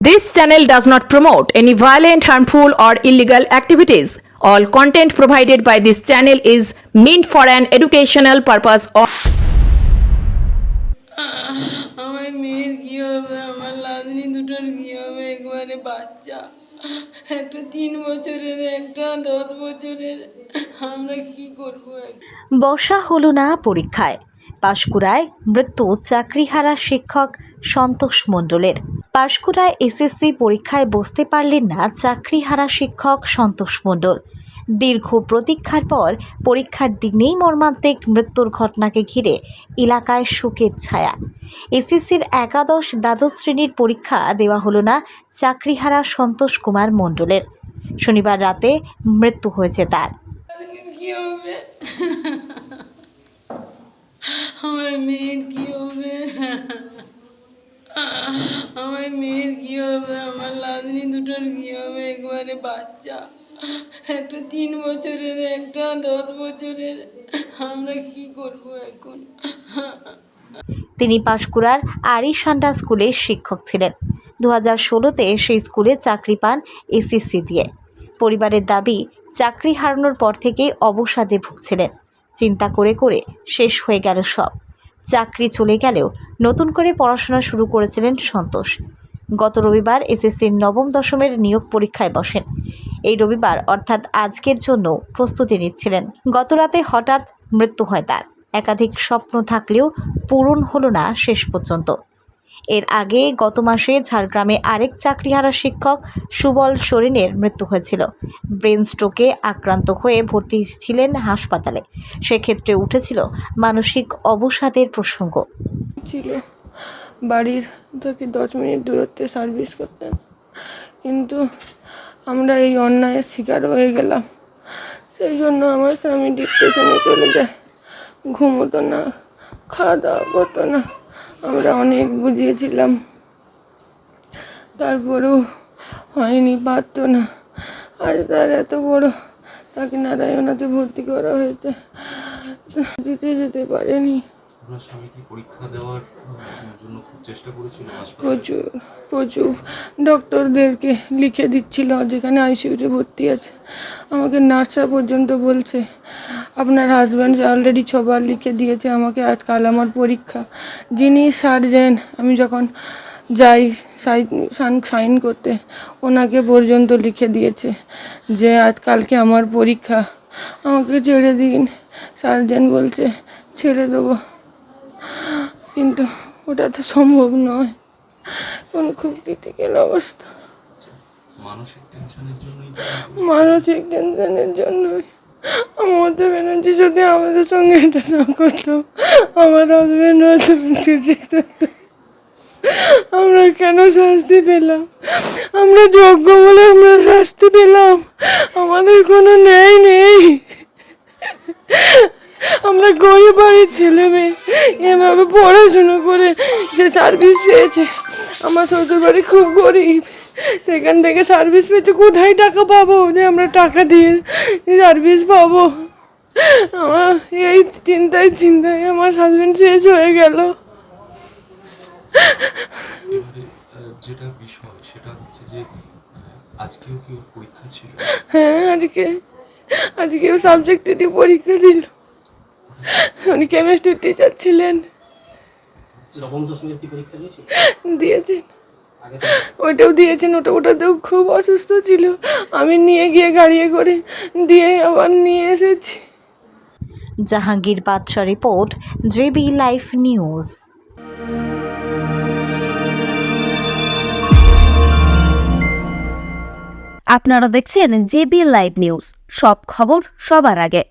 This channel does not promote any violent, harmful, or illegal activities. All content provided by this channel is meant for an educational purpose. আমার মেয়ের কি হবে, আমার লাদনি দুটোর কি হবে? একবারে বাচ্চা, একটা 3 বছরের, একটা 10 বছরের। আমরা কি করবো? বসা হলো না পরীক্ষায়। পাঁশকুড়ায় মৃত্যু চাকরিহারা শিক্ষক সন্তোষ মণ্ডলের। পাঁশকুড়ায় এসএসসি পরীক্ষায় বসতে পারলেন না চাকরিহারা শিক্ষক সন্তোষ মণ্ডল। দীর্ঘ প্রতীক্ষার পর পরীক্ষার দিনেই মর্মান্তিক মৃত্যুর ঘটনাকে ঘিরে এলাকায় শোকের ছায়া। এসএসসির একাদশ দ্বাদশ শ্রেণীর পরীক্ষা দেওয়া হলো না চাকরিহারা সন্তোষ কুমার মণ্ডলের। শনিবার রাতে মৃত্যু হয়েছে তার। কি হবে? আমার মেয়ের কি হবে? আমার মেয়ের কি হবে? আমার লাদনি দুটোর কি হবে? একবারে বাচ্চা, একটা 3 বছরের, একটা 10 বছরের। আমরা কি করবো এখন? তিনি পাঁশকুড়ার আরিসান্ডা স্কুলের শিক্ষক ছিলেন। 2016-তে সেই স্কুলে চাকরি পান এসএসসি দিয়ে। পরিবারের দাবি, চাকরি হারানোর পর থেকেই অবসাদে ভুগছিলেন। চিন্তা করে করে শেষ হয়ে গেল সব। চাকরি চলে গেলেও নতুন করে পড়াশোনা শুরু করেছিলেন সন্তোষ। গত রবিবার এসএসসির নবম দশমের নিয়োগ পরীক্ষায় বসেন। এই রবিবার অর্থাৎ আজকের জন্য প্রস্তুতি নিচ্ছিলেন। গত রাতে হঠাৎ মৃত্যু হয় তার। একাধিক স্বপ্ন থাকলেও পূরণ হলো না শেষ পর্যন্ত। এর আগে গত মাসে ঝাড়গ্রামে আরেক চাকরিহারা শিক্ষক সুবল সোরেনের মৃত্যু হয়েছিল। ব্রেন স্ট্রোকে আক্রান্ত হয়ে ভর্তি ছিলেন হাসপাতালে। সেক্ষেত্রে উঠেছিল মানসিক অবসাদের প্রসঙ্গ। ছিল বাড়ির থেকে 10 মিনিট দূরত্বে সার্ভিস করতেন, কিন্তু আমরা এই অন্যায়ের শিকার হয়ে গেলাম। সেই জন্য আমার স্বামী ডিপ্রেশনে চলে যায়, ঘুমোতো না, খাওয়া দাওয়া করতো না। আমরা অনেক বুঝিয়েছিলাম, তারপরেও হয়নি, পারতো না। আজ তার এত বড়, তাকে নারায়ণাতে ভর্তি করা হয়েছে, যেতে পারেনি। আপনার স্বামী কি পরীক্ষা দেওয়ার জন্য খুব চেষ্টা করেছিল? প্রচুর ডক্টরদেরকে লিখে দিচ্ছিল, যেখানে আইসিইউতে ভর্তি আছে। আমাকে নার্সরা পর্যন্ত বলছে, আপনার হাজব্যান্ড অলরেডি 6 বার লিখে দিয়েছে আমাকে, আজকাল আমার পরীক্ষা। যিনি সার্জেন, আমি যখন যাই সাইন করতে, ওনাকে পর্যন্ত লিখে দিয়েছে যে আজকালকে আমার পরীক্ষা, আমাকে ছেড়ে দিন। সার্জেন বলছে ছেড়ে দেবো, কিন্তু ওটা তো সম্ভব নয়। কোন খুব ক্রিটিক্যাল অবস্থা। মানসিক টেনশনের জন্যই মমতা ব্যানার্জি যদি আমাদের সঙ্গে এটা না করতো, আমার হাজব্যান্ড হয়তো ঠিক থাকতো। আমরা কেন শাস্তি পেলাম? আমরা যোগ্য বলে আমরা শাস্তি পেলাম, আমাদের কোনো ন্যায় নেই। আমরা গরিব বাড়ির ছেলে মেয়ে, এভাবে পড়াশুনো করে যে সার্ভিস পেয়েছে। আমার শ্বশুর বাড়ি খুব গরিব, সেখান থেকে সার্ভিস পেয়েছে। কোথায় টাকা পাবো যে আমরা টাকা দিয়ে সার্ভিস পাবো? আমার এই চিন্তায় আমার হাজবেন্ড শেষ হয়ে গেল। যেটা বিষয় সেটা হচ্ছে যে আজকেও কি ওর পরীক্ষা ছিল? হ্যাঁ, আজকেও সাবজেক্টেরই পরীক্ষা ছিল। উনি কেমিস্ট্রির টিচার ছিলেন। দিয়েছেন, ওইটাও দিয়েছেন। ওটাতেও খুব অসুস্থ ছিল। আমি নিয়ে গিয়ে গাড়িয়ে করে দিয়ে আবার নিয়ে এসেছি। জাহাঙ্গীর বাদশা রিপোর্ট, জেবি লাইভ নিউজ। আপনারা দেখছেন জেবি লাইভ নিউজ, সব খবর সবার আগে।